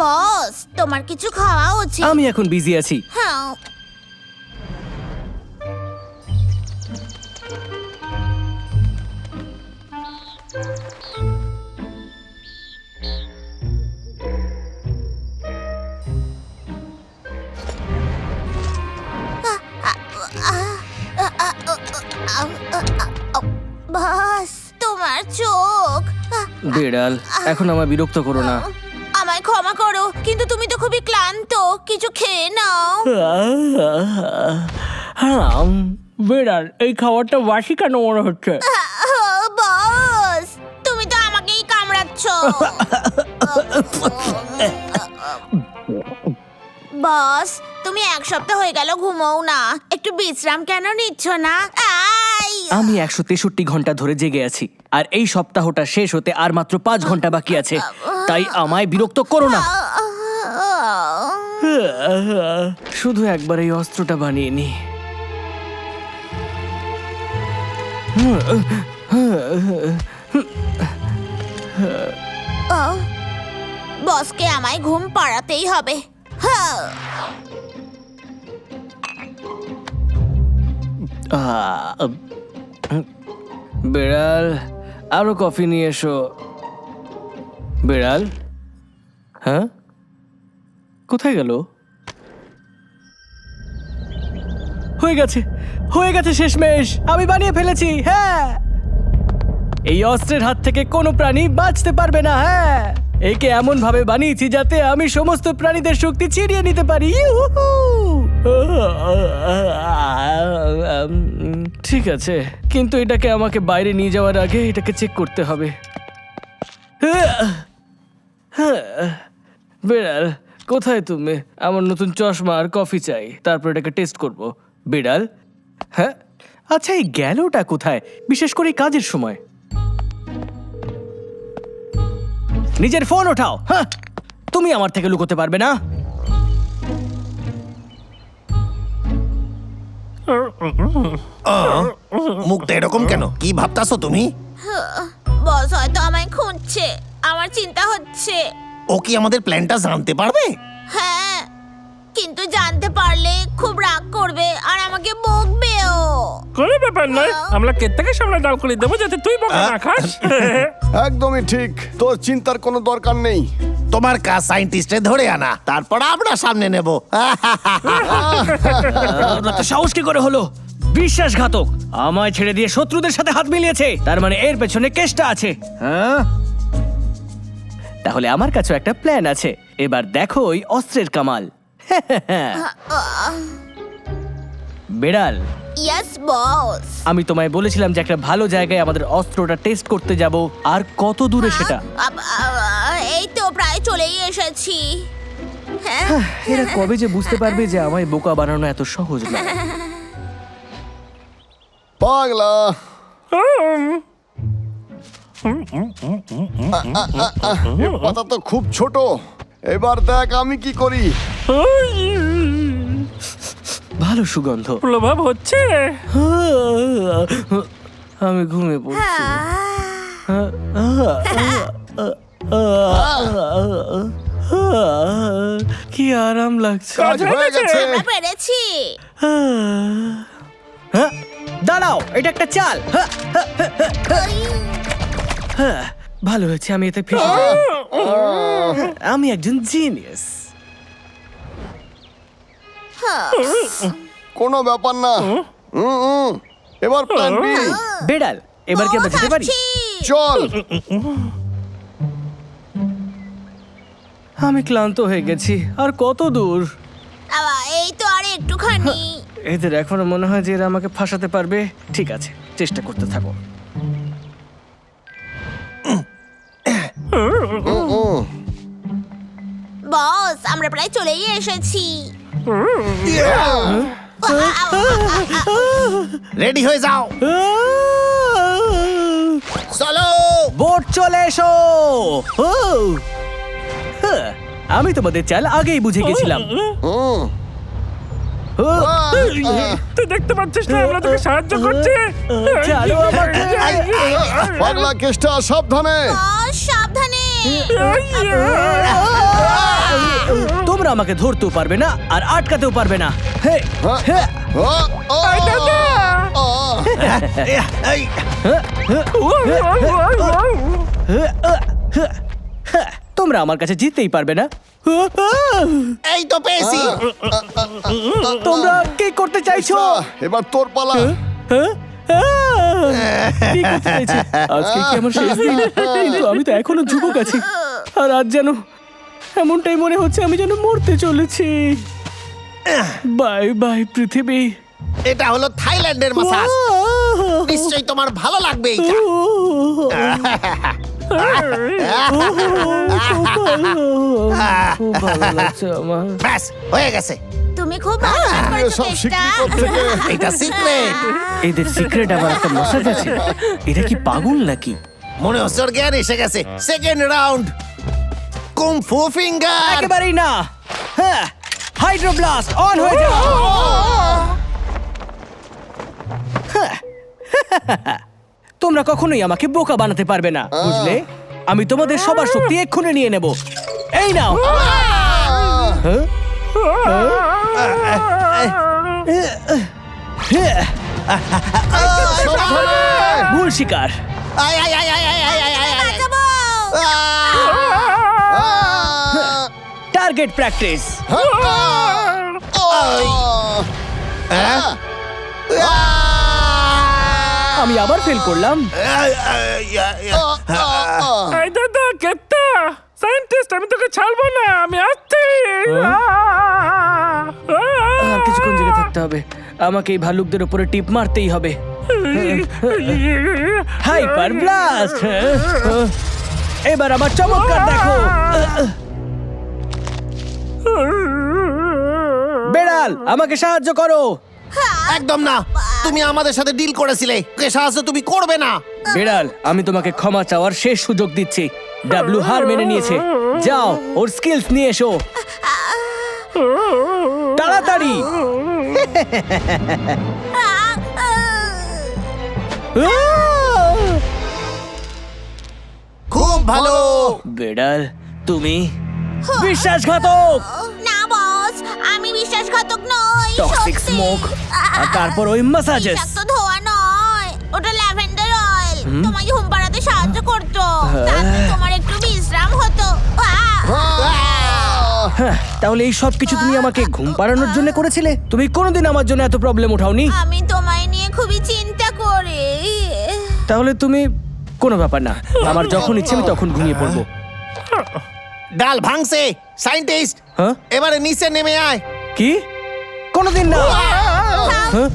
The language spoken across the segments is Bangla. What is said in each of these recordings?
বস, তোমার কিছু খাওয়া উচিত। আমি এখন বিজি আছি। হ্যাঁ। বস, তোমার চোখ। বিড়াল, এখন আমায় বিরক্ত করো না। আমায় ক্ষমা করো, কিন্তু তুমি তো খুবই ক্লান্ত। কিছু খেয়ে নাও। বিড়াল, এই খাবারটা বাসি কেন মনে হচ্ছে? বস, তুমি তো আমাকেই কামড়াচ্ছ। বস, তুমি 1 সপ্তাহ হয়ে গেল ঘুমোও না। একটু বিশ্রাম কেন নিচ্ছ না? আমি 163 ঘন্টা ধরে জেগে আছি, আর এই সপ্তাহটা শেষ হতে আর মাত্র 5 ঘন্টা বাকি আছে। তাই আমায় বিরক্ত করো না। শুধু একবার এই অস্ত্রটা বানিয়ে নি। বসকে আমায় ঘুম পাড়াতেই হবে। বিড়াল, আরো কফি নিয়ে এসো। বিড়াল, হ্যাঁ, কোথায় গেল? হয়ে গেছে, হয়ে গেছে, শেষমেশ আমি বানিয়ে ফেলেছি। হ্যাঁ, এই অস্ত্রের হাত থেকে কোনো প্রাণী বাঁচতে পারবে না। হ্যাঁ, একে এমন ভাবে বানিয়েছি যাতে আমি সমস্ত প্রাণীদের শক্তি ছিনিয়ে নিতে পারি। ইউহু! ঠিক আছে, কিন্তু এটাকে আমাকে বাইরে নিয়ে যাওয়ার আগে এটাকে চেক করতে হবে। বিড়াল, কোথায় তুমি? আমার নতুন চশমা আর কফি চাই, তারপর এটাকে টেস্ট করব। বিড়াল, হ্যাঁ, আচ্ছা, এই গেলোটা কোথায়, বিশেষ করে কাজের সময়? নিজের ফোন ওঠাও। হ্যাঁ, তুমি আমার থেকে লুকোতে পারবে না। মুখটা এরকম কেন? কি ভাবতাছো তুমি? বস হয়তো আমায় খুঁজছে। আমার চিন্তা হচ্ছে। ও কি আমাদের প্ল্যানটা জানতে পারবে? হ্যাঁ, কিন্তু জানতে পারলে খুব রাগ করবে আর আমাকে বকবেও। কোনো ব্যাপার নয়, আমরা কেত্তাকে সামনে দাও করে দেবো যাতে তুই বকা না খাস। একদমই ঠিক, তোর চিন্তার কোনো দরকার নেই। তোমার কাজ সায়েন্টিস্টে ধরে আনা, তারপর আমরা সামনে নেব। ওরা তো সাহস কি করে হলো? বিশ্বাসঘাতক, আমায় ছেড়ে দিয়ে শত্রুদের সাথে হাত মিলিয়েছে। তার মানে এর পেছনে কেসটা আছে। হ্যাঁ, তাহলে আমার কাছেও একটা প্ল্যান আছে। এবার দেখো ওই অস্ত্রের কামাল। বিড়াল, ইয়েস বস। আমি তোমায় বলেছিলাম যে একটা ভালো জায়গায় আমাদের অস্ত্রটা টেস্ট করতে যাব। আর কত দূরে সেটা? এই তো প্রায় চলেই এসেছি। এরা কবে যে বুঝতে পারবে যে আমায় বোকা বানানো এত সহজ না। পাগলা, এ পাতা তো খুব ছোট। এবার দেখ আমি কি করি। ভালো সুগন্ধ। প্রভাব হচ্ছে। আমি ঘুমিয়ে পড়ছি। কি আরাম লাগছে। কাজ হয়ে গেছে। আমরা পেরেছি। হ্যাঁ, দাঁড়াও, এটা একটা চাল। হ্যাঁ, ভালো হয়েছে আমি এতে ফেসে যাই। আমি একজন জিনিয়াস। কোনো ব্যাপার না। এবার প্ল্যান বি। বেড়াল, এবার কি আমরা যেতে পারি? চল। আমি ক্লান্ত হয়ে গেছি। আর কত দূর? এই তো আর একটুখানি। এদের এখনো মনে হয় যে এরা আমাকে ফাঁসাতে পারবে। ঠিক আছে, চেষ্টা করতে থাকো। বস, আমরা প্রায় চলেই এসেছি। রেডি হয়ে যাও, চলো। বোট চলে এসো। আমি তোমাদের চাল আগেই বুঝে গেছিলাম। তুই দেখতে পাচ্ছিস না আমরা তোকে সাহায্য করছি? ছাড়ো আমাকে। পাগলা কেষ্টা, সাবধানে। বস, সাবধানে। তোমরা আমাকে ধরতেও পারবে না আর আটকাতেও পারবে না। হে, হে, এই, তোমরা আমার কাছে জিততেই পারবে না। এই তো পেয়েছি। তোমরা কি করতে চাইছো? এবার তোর পালা। কি করতে চাইছো? আজকে কি আমার শেষ দিন? কিন্তু আমি তো এখনো যুবক আছি আর আজ যেন এমনটাই মনে হচ্ছে আমি যেন মরতে চলেছি। বাই বাই পৃথিবী। এটা হলো থাইল্যান্ডের মাসাজ, নিশ্চয়ই তোমার ভালো লাগবে এইটা। খুব ভালো লাগছে আমার। ব্যাস হয়ে গেছে। তুমি খুব ভালো কাজ করেছো সব চেষ্টা। শিখলি কোত্থেকে? এটা সিক্রেট। এদের সিক্রেট আবার একটা মশাজ আছে। এটা কি পাগল নাকি? মনে হচ্ছে ওর জ্ঞান এসে গেছে। Second round, kung fu finger. একেবারেই না। হ্যাঁ, হাইড্রোব্লাস্ট অন হয়ে যাও। হ্যাঁ। তোমরা কখনোই আমাকে বোকা বানাতে পারবে না, বুঝলে? আমি তোমাদের সবার শক্তি এক্ষুনি নিয়ে নেব। এই নাও। হ্যাঁ? ভুল শিকার। আয় আয় আয় আয় আয় আয় আয় আয় আয়। বাঁচাবো। Target practice. আমি আবার ফেল করলাম। এই দাদা কেত্তা সায়েন্টিস্ট, আমি তোকে ছাড়বো না, আমি আসছি। আর কিছুক্ষণ জেগে থাকতে হবে। আমাকে এই ভালুকদের উপরে টিপ মারতেই হবে। Hyper blast. এবার আমার চমৎকার দেখো। বেড়াল, আমাকে সাহায্য করো। একদম না, তুমি আমাদের সাথে ডিল করেছিলে, ওকে সাহায্য তুমি করবে না। বেড়াল, আমি তোমাকে ক্ষমা চাওয়ার শেষ সুযোগ দিচ্ছি। ডাব্লু হার মেনে নিয়েছে। যাও, ওর স্কিলস নিয়ে এসো তাড়াতাড়ি। খুব ভালো। বেড়াল, তুমি বিশ্বাসঘাতক। না বস, আমি বিশ্বাসঘাতক নই। টক্সিক সত্যি। স্মোক আর তারপর ওই মাসাজেস। বিষাক্ত ধোঁয়া নয়, ওটা ল্যাভেন্ডার অয়েল। তোমাকে ঘুম পাড়াতে সাহায্য করতো, তাতে তোমার একটু বিশ্রাম হতো। হ্যাঁ, তাহলে এই সব কিছু তুমি আমাকে ঘুম পাড়ানোর জন্য করেছিলে? তুমি কোনোদিন আমার জন্য এত প্রবলেম উঠাওনি। আমি তোমায় নিয়ে খুবই চিন্তা করি। তাহলে তুমি কোনো ব্যাপার না, আমার যখন ইচ্ছে আমি তখন ঘুমিয়ে পড়বো। ডাল ভাঙছে সায়েন্টিস্ট। হ্যাঁ? এবারে নিচে নেমে আয়। কি? কোনোদিন না। হ্যাঁ?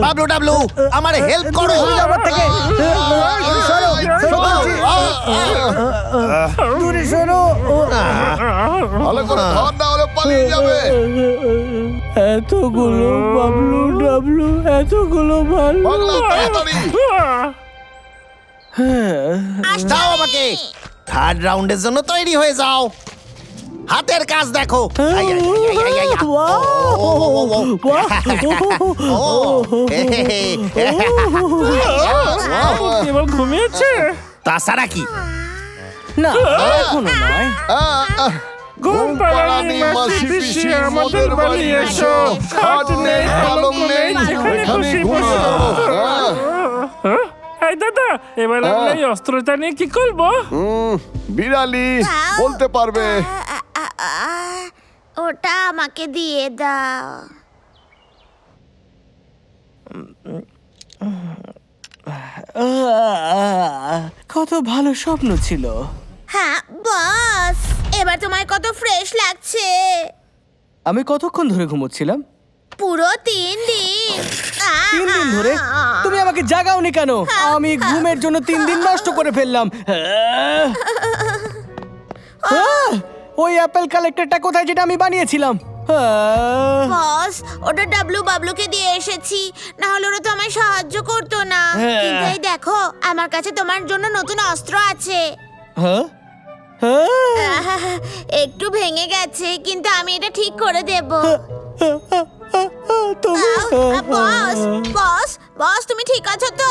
বাবলু ডাবলু, আমার হেল্প করো। আমার থেকে সরো, সরো বলছি। দূরে সরো। ভালো করে ধর, না হলে পালিয়ে যাবে। এতগুলো বাবলু ডাবলু, এতগুলো ভালো। পাগলা, তাড়াতাড়ি। দাও আমাকে। থার্ড রাউন্ডের জন্য তৈরি হয়ে যাও। হাতের কাজ দেখো। আই, আই, আই, আই, আই, আই। ও, ও, ও, ও, ও। ও, হে, হে, হে। এবার ঘুমিয়েছে। তাছাড়া কি? না, এখনো নয়। ঘুম পাড়ানি মাসি পিসি আমাদের বাড়ি এসো, খাট নেই পালং নেই, যেখানে খুশি বসো। হ্যাঁ? এই দাদা, এবার আমরা এই অস্ত্রটা নিয়ে কি করবো? বিড়ালি বলতে পারবে। ওটা আমাকে দিয়ে দাও। কত ভালো স্বপ্ন ছিল। হ্যাঁ বস, এবার তোমায় কত ফ্রেশ লাগছে। আমি কতক্ষণ ধরে ঘুমোচ্ছিলাম? পুরো 3 দিন। 3 দিন ধরে? তুমি আমাকে জাগাওনি কেন? আমি ঘুমের জন্য 3 দিন নষ্ট করে ফেললাম। ওই অ্যাপেল কালেক্টরটা কোথায়, যেটা আমি বানিয়েছিলাম? বস, ওটা ডাবলু বাবলুকে দিয়ে এসেছি, না হলে ওরা তো আমায় সাহায্য করতো না। হ্যাঁ। কিন্তু এই দেখো, আমার কাছে তোমার জন্য নতুন অস্ত্র আছে। হ্যাঁ? একটু ভেঙে গেছে, কিন্তু আমি এটা ঠিক করে দেব। বস বস বস, তুমি ঠিক আছো তো?